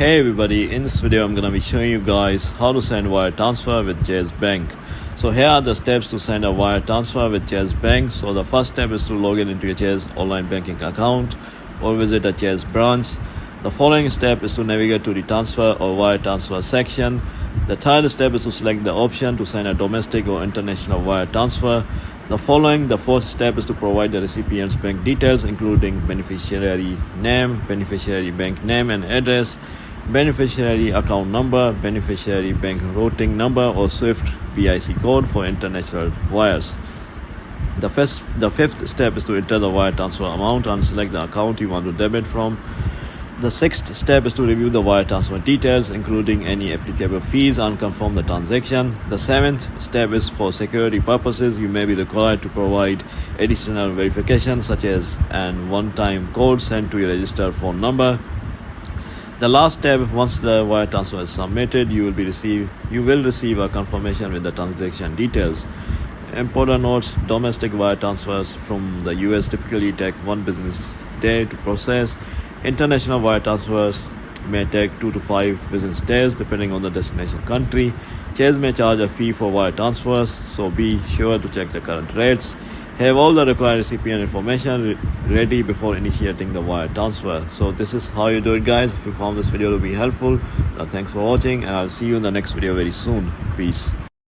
Hey everybody, in this video I'm gonna be showing you guys how to send wire transfer with Chase Bank. So here are the steps to send a wire transfer with Chase Bank. So the first step is to log in into your Chase online banking account or visit a Chase branch. The following step is to navigate to the transfer or wire transfer section. The third step is to select the option to send a domestic or international wire transfer. The fourth step is to provide the recipient's bank details, including beneficiary name, beneficiary bank name and address, beneficiary account number, beneficiary bank routing number or SWIFT BIC code for international wires. The fifth step is to enter the wire transfer amount and select the account you want to debit from. The sixth step is to review the wire transfer details, including any applicable fees, and confirm the transaction. The seventh step is for security purposes. You may be required to provide additional verification, such as an one-time code sent to your registered phone number. The last step, once the wire transfer is submitted, you will receive a confirmation with the transaction details. Important notes: domestic wire transfers from the US typically take 1 business day to process. International wire transfers may take 2 to 5 business days depending on the destination country. Chase may charge a fee for wire transfers, so be sure to check the current rates. Have all the required recipient information ready before initiating the wire transfer. So this is how you do it, guys. If you found this video to be helpful, thanks for watching, and I'll see you in the next video very soon. Peace.